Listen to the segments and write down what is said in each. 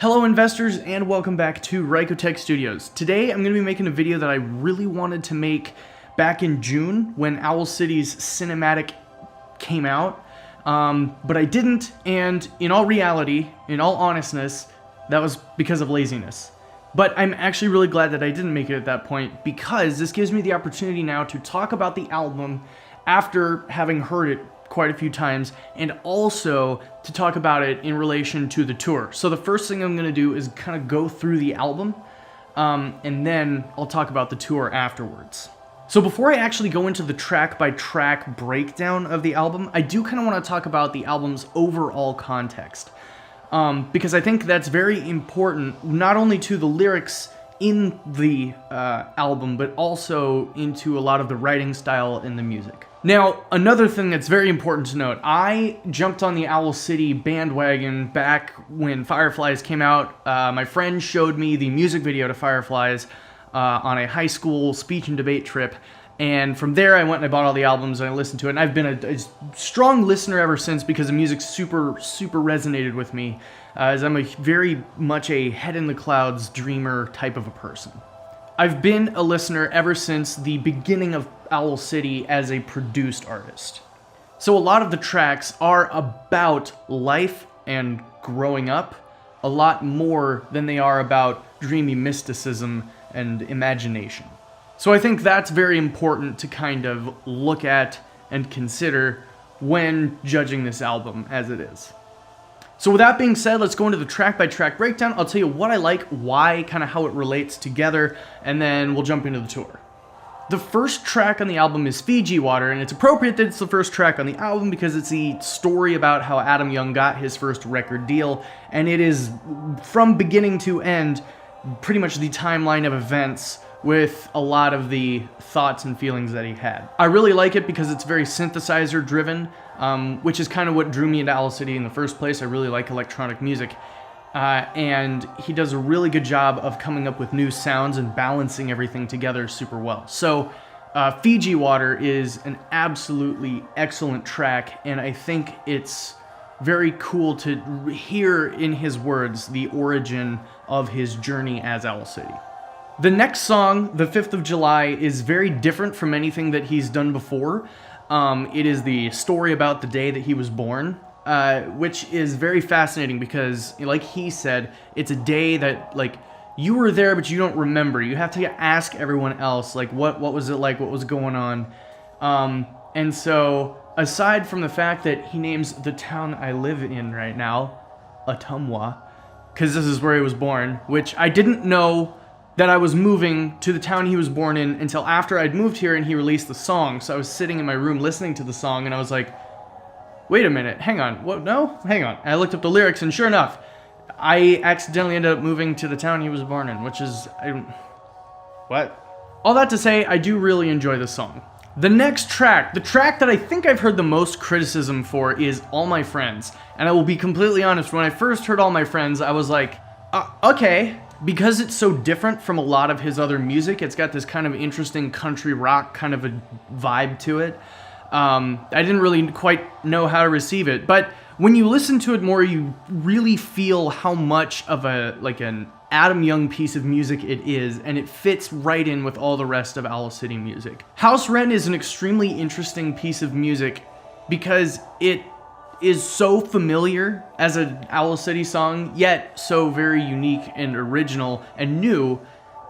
Hello investors and welcome back to Rychotalk Studios. Today I'm going to be making a video that I really wanted to make back in June when Owl City's cinematic came out, but I didn't, and in all reality, in all honestness, that was because of laziness. But I'm actually really glad that I didn't make it at that point because this gives me the opportunity now to talk about the album after having heard it quite a few times, and also to talk about it in relation to the tour. So the first thing I'm going to do is kind of go through the album, and then I'll talk about the tour afterwards. So before I actually go into the track-by-track breakdown of the album, I do kind of want to talk about the album's overall context, because I think that's very important, not only to the lyrics in the album, but also into a lot of the writing style and the music. Now, another thing that's very important to note, I jumped on the Owl City bandwagon back when Fireflies came out. My friend showed me the music video to Fireflies on a high school speech and debate trip, and from there I went and I bought all the albums and I listened to it, and I've been a strong listener ever since because the music super resonated with me, as I'm very much a head in the clouds dreamer type of a person. I've been a listener ever since the beginning of Owl City as a produced artist. So a lot of the tracks are about life and growing up, a lot more than they are about dreamy mysticism and imagination. So I think that's very important to kind of look at and consider when judging this album as it is. So with that being said, let's go into the track-by-track breakdown. I'll tell you what I like, why, kind of how it relates together, and then we'll jump into the tour. The first track on the album is Fiji Water, and it's appropriate that it's the first track on the album because it's the story about how Adam Young got his first record deal, and it is, from beginning to end, pretty much the timeline of events with a lot of the thoughts and feelings that he had. I really like it because it's very synthesizer driven, which is kind of what drew me into Owl City in the first place. I really like electronic music, and he does a really good job of coming up with new sounds and balancing everything together super well. So Fiji Water is an absolutely excellent track, and I think it's very cool to hear in his words the origin of his journey as Owl City. The next song, The 5th of July, is very different from anything that he's done before. It is the story about the day that he was born, which is very fascinating because, like he said, it's a day that, like, you were there but you don't remember. You have to ask everyone else, like, what was it like, what was going on? And so, aside from the fact that he names the town I live in right now, Ottumwa, because this is where he was born, which I didn't know that I was moving to the town he was born in until after I'd moved here and he released the song. So I was sitting in my room listening to the song and I was like, wait a minute, hang on, what, no? Hang on. And I looked up the lyrics and sure enough, I accidentally ended up moving to the town he was born in, which is, what? All that to say, I do really enjoy this song. The next track, the track that I think I've heard the most criticism for is All My Friends. And I will be completely honest, when I first heard All My Friends, I was like, okay. Because it's so different from a lot of his other music, it's got this kind of interesting country rock kind of a vibe to it. I didn't really quite know how to receive it, but when you listen to it more, you really feel how much of an Adam Young piece of music it is, and it fits right in with all the rest of Owl City music. House Rent is an extremely interesting piece of music because it is so familiar as an Owl City song, yet so very unique and original and new,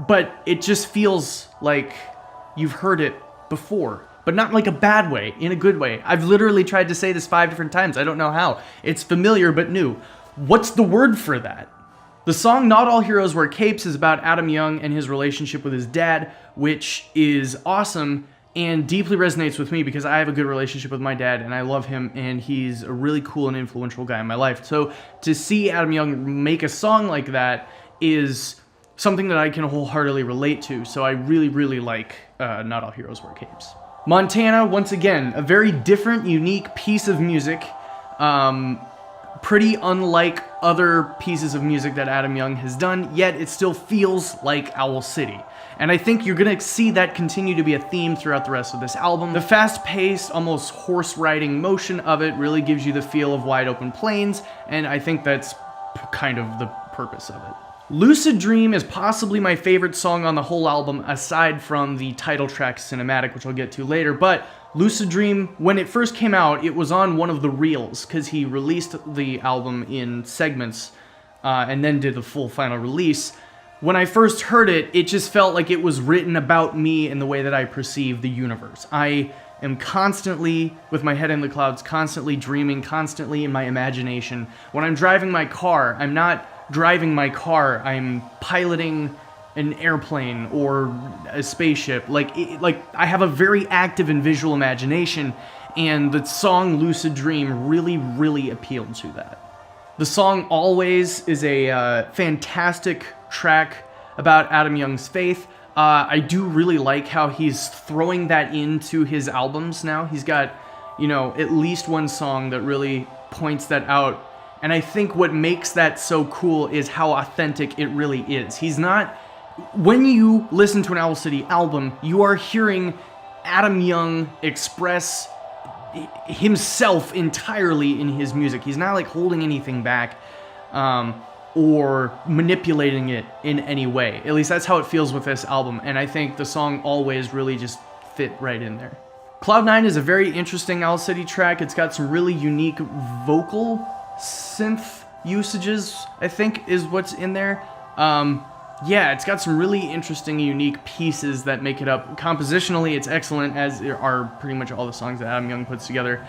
but it just feels like you've heard it before, but not like a bad way, in a good way. I've literally tried to say this 5 different times, I don't know how. It's familiar but new. What's the word for that? The song Not All Heroes Wear Capes is about Adam Young and his relationship with his dad, which is awesome and deeply resonates with me because I have a good relationship with my dad and I love him and he's a really cool and influential guy in my life. So to see Adam Young make a song like that is something that I can wholeheartedly relate to. So I really like Not All Heroes Wear Capes. Montana, once again, a very different, unique piece of music. Pretty unlike other pieces of music that Adam Young has done, yet it still feels like Owl City. And I think you're gonna see that continue to be a theme throughout the rest of this album. The fast-paced, almost horse-riding motion of it really gives you the feel of wide-open plains, and I think that's kind of the purpose of it. Lucid Dream is possibly my favorite song on the whole album, aside from the title track Cinematic, which I'll get to later. But Lucid Dream, when it first came out, it was on one of the reels, because he released the album in segments and then did the full final release. When I first heard it, it just felt like it was written about me and the way that I perceive the universe. I am constantly, with my head in the clouds, constantly dreaming, constantly in my imagination. When I'm driving my car, I'm not driving my car, I'm piloting an airplane or a spaceship. Like I have a very active and visual imagination, and the song Lucid Dream really appealed to that. The song Always is a fantastic track about Adam Young's faith. I do really like how he's throwing that into his albums now. He's got, at least one song that really points that out. And I think what makes that so cool is how authentic it really is. He's not... When you listen to an Owl City album, you are hearing Adam Young express himself entirely in his music. He's not like holding anything back or manipulating it in any way. At least that's how it feels with this album. And I think the song Always really just fit right in there. Cloud 9 is a very interesting Owl City track. It's got some really unique vocal synth usages, I think, is what's in there. Yeah, it's got some really interesting, unique pieces that make it up. Compositionally, it's excellent, as are pretty much all the songs that Adam Young puts together.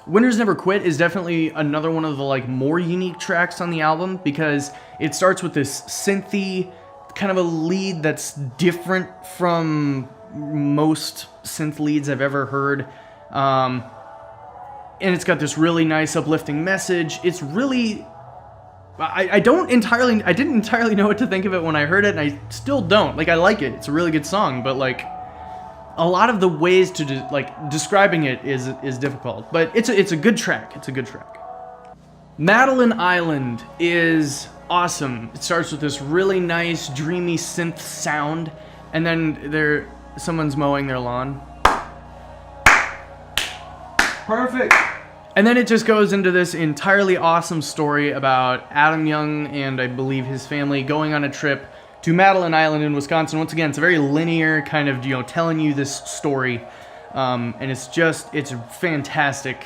Winners Never Quit is definitely another one of the more unique tracks on the album, because it starts with this synthy kind of a lead that's different from most synth leads I've ever heard. And it's got this really nice uplifting message. It's really... I didn't entirely know what to think of it when I heard it, and I still don't. I like it. It's a really good song, but a lot of the ways to describing it is difficult. But it's a good track. It's a good track. Madeline Island is awesome. It starts with this really nice, dreamy synth sound, and then someone's mowing their lawn. Perfect. And then it just goes into this entirely awesome story about Adam Young and I believe his family going on a trip to Madeline Island in Wisconsin. Once again, it's a very linear kind of, telling you this story. And it's a fantastic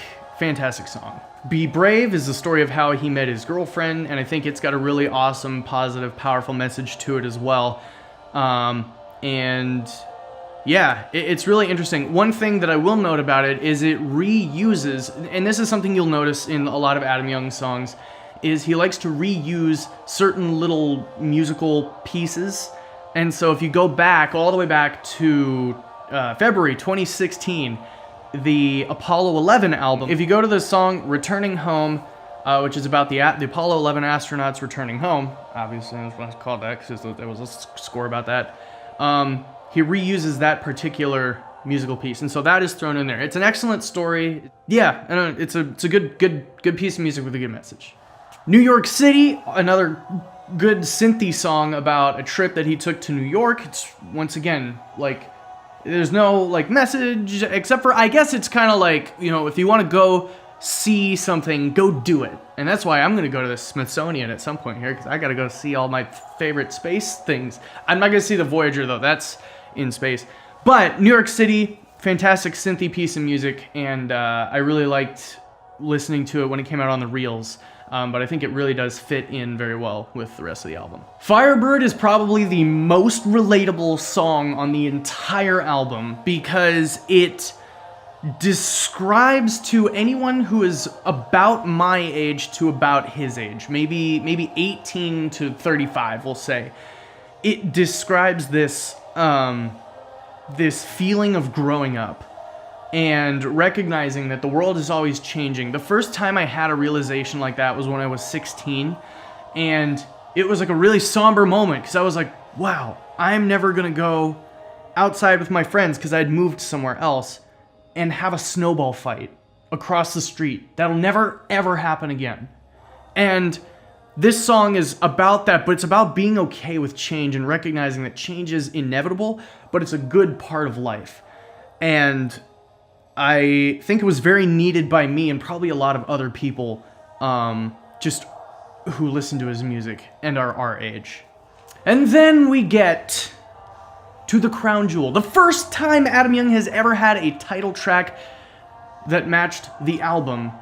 song. Be Brave is the story of how he met his girlfriend, and I think it's got a really awesome, positive, powerful message to it as well. And yeah, it's really interesting. One thing that I will note about it is it reuses, and this is something you'll notice in a lot of Adam Young songs, is he likes to reuse certain little musical pieces. And so if you go back, all the way back to February 2016, the Apollo 11 album, if you go to the song Returning Home, which is about the Apollo 11 astronauts returning home, obviously that's what it's called that, because there was a score about that, he reuses that particular musical piece, and so that is thrown in there. It's an excellent story. Yeah, and it's a good piece of music with a good message. New York City, another good synthy song about a trip that he took to New York. It's, once again, there's no message, except for, I guess it's kind of if you want to go see something, go do it. And that's why I'm going to go to the Smithsonian at some point here, because I got to go see all my favorite space things. I'm not going to see the Voyager, though. That's in space. But New York City, fantastic synthy piece of music, and I really liked listening to it when it came out on the reels. But I think it really does fit in very well with the rest of the album. Firebird is probably the most relatable song on the entire album, because it describes to anyone who is about my age to about his age, maybe 18 to 35, we'll say. It describes this this feeling of growing up and recognizing that the world is always changing. The first time I had a realization like that was when I was 16, and it was a really somber moment, because I was like, wow, I'm never gonna go outside with my friends because I'd moved somewhere else and have a snowball fight across the street. That'll never ever happen again. And this song is about that, but it's about being okay with change and recognizing that change is inevitable, but it's a good part of life. And I think it was very needed by me and probably a lot of other people, just who listen to his music and are our age. And then we get to the crown jewel. The first time Adam Young has ever had a title track that matched the album,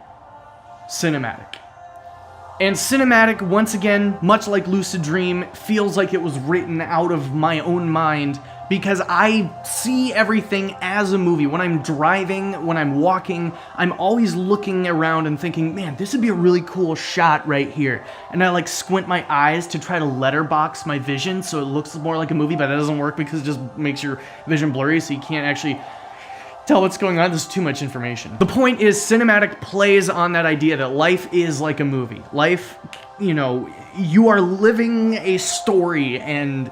Cinematic. And Cinematic, once again, much like Lucid Dream, feels like it was written out of my own mind because I see everything as a movie. When I'm driving, when I'm walking, I'm always looking around and thinking, man, this would be a really cool shot right here. And I like squint my eyes to try to letterbox my vision so it looks more like a movie, but that doesn't work because it just makes your vision blurry so you can't actually tell what's going on. There's too much information. The point is, Cinematic plays on that idea that life is like a movie. Life, you know, you are living a story and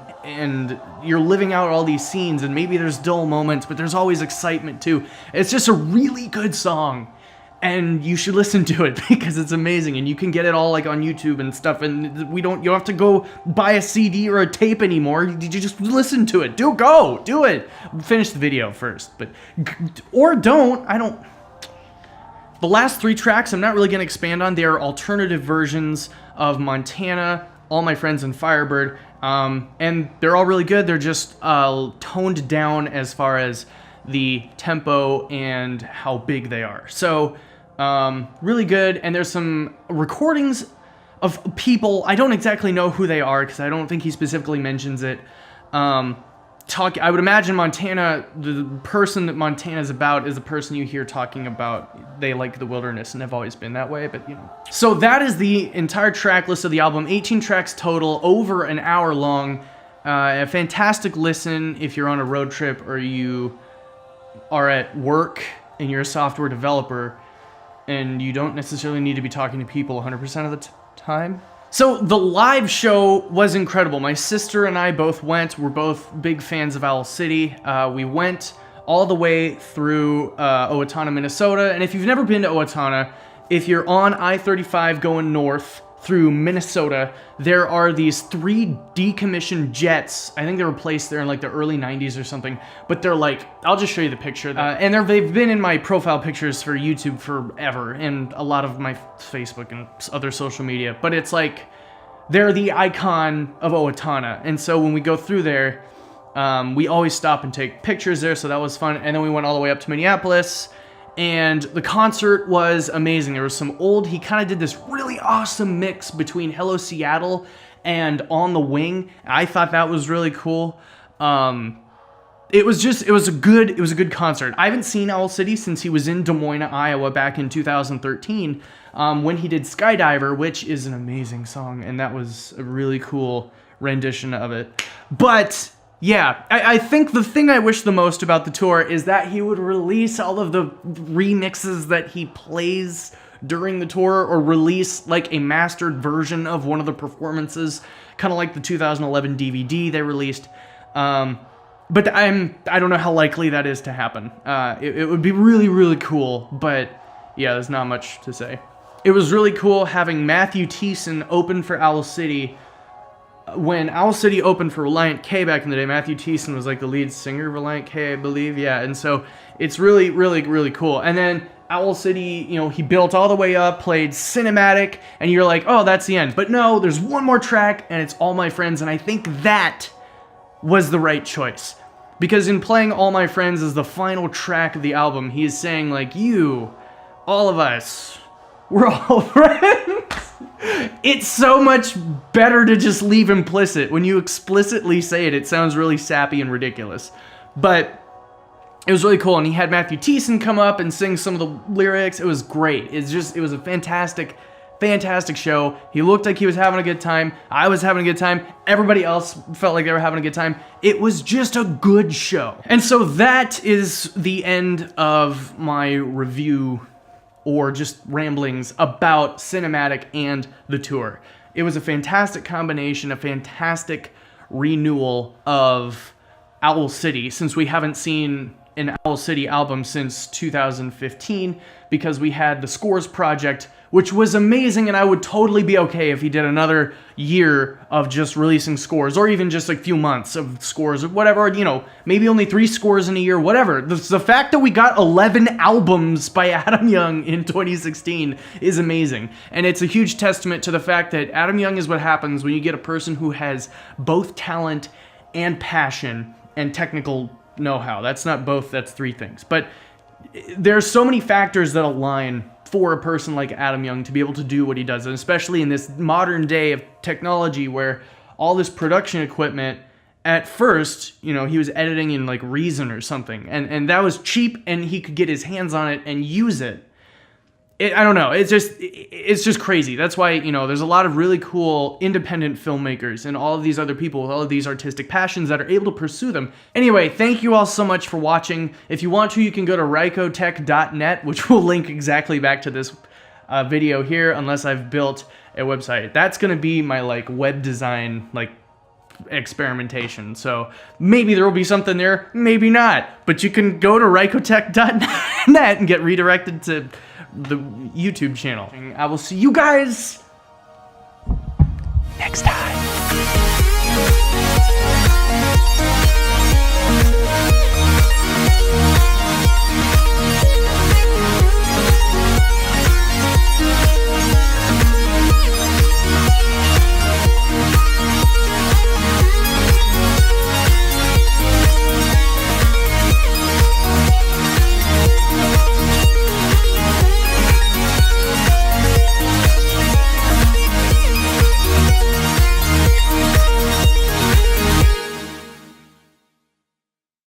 you're living out all these scenes, and maybe there's dull moments, but there's always excitement too. It's just a really good song, and you should listen to it because it's amazing, and you can get it all like on YouTube and stuff, and you don't have to go buy a CD or a tape anymore. You just listen to it. Do it. Finish the video first, or don't. The last 3 tracks I'm not really going to expand on. They are alternative versions of Montana, All My Friends, and Firebird. And they're all really good. They're just toned down as far as the tempo and how big they are. So, really good. And there's some recordings of people. I don't exactly know who they are because I don't think he specifically mentions it. I would imagine Montana, the person that Montana's about is the person you hear talking about they like the wilderness and have always been that way, but you know. So that is the entire track list of the album, 18 tracks total, over an hour long. A fantastic listen if you're on a road trip or you are at work and you're a software developer and you don't necessarily need to be talking to people 100% of the time. So the live show was incredible. My sister and I both went. We're both big fans of Owl City. We went all the way through Owatonna, Minnesota. And if you've never been to Owatonna, if you're on I-35 going north through Minnesota, there are these 3 decommissioned jets. I think they were placed there in like the early 90s or something. But they're like, I'll just show you the picture. And they've been in my profile pictures for YouTube forever and a lot of my Facebook and other social media. But it's like, they're the icon of Owatonna. And so when we go through there, we always stop and take pictures there. So that was fun. And then we went all the way up to Minneapolis. And the concert was amazing. There was he kind of did this really awesome mix between Hello Seattle and On the Wing. I thought that was really cool. It was a good concert. I haven't seen Owl City since he was in Des Moines, Iowa back in 2013 when he did Skydiver, which is an amazing song. And that was a really cool rendition of it. But yeah, I think the thing I wish the most about the tour is that he would release all of the remixes that he plays during the tour, or release like a mastered version of one of the performances, kind of like the 2011 DVD they released. But I don't know how likely that is to happen. It would be really, really cool, but yeah, there's not much to say. It was really cool having Matthew Thiessen open for Owl City. When Owl City opened for Reliant K back in the day, Matthew Thiessen was like the lead singer of Reliant K, I believe. Yeah, and so it's really, really, really cool. And then Owl City, you know, he built all the way up, played Cinematic, and you're like, oh, that's the end. But no, there's one more track, and it's All My Friends, and I think that was the right choice. Because in playing All My Friends as the final track of the album, he is saying, like, you, all of us, we're all friends. It's so much better to just leave implicit. When you explicitly say it, it sounds really sappy and ridiculous. But it was really cool, and he had Matthew Thiessen come up and sing some of the lyrics. It was great. It was a fantastic show. He looked like he was having a good time. I was having a good time. Everybody else felt like they were having a good time. It was just a good show. And so that is the end of my review or just ramblings about Cinematic and the tour. It was a fantastic combination, a fantastic renewal of Owl City, since we haven't seen an Owl City album since 2015, because we had the Scores project, which was amazing, and I would totally be okay if he did another year of just releasing scores, or even just a few months of scores, or whatever, you know, maybe only 3 scores in a year, whatever. The fact that we got 11 albums by Adam Young in 2016 is amazing, and it's a huge testament to the fact that Adam Young is what happens when you get a person who has both talent and passion and technical know-how. That's not both, that's 3 things. But there's so many factors that align for a person like Adam Young to be able to do what he does, and especially in this modern day of technology where all this production equipment, at first, you know, he was editing in like Reason or something, and that was cheap, and he could get his hands on it and use it. I don't know, it's just crazy. That's why, you know, there's a lot of really cool independent filmmakers and all of these other people with all of these artistic passions that are able to pursue them. Anyway, thank you all so much for watching. If you want to, you can go to rychotalk.net, which will link exactly back to this video here, unless I've built a website. That's gonna be my like web design like experimentation. So maybe there will be something there, maybe not. But you can go to rychotalk.net and get redirected to the YouTube channel. I will see you guys next time.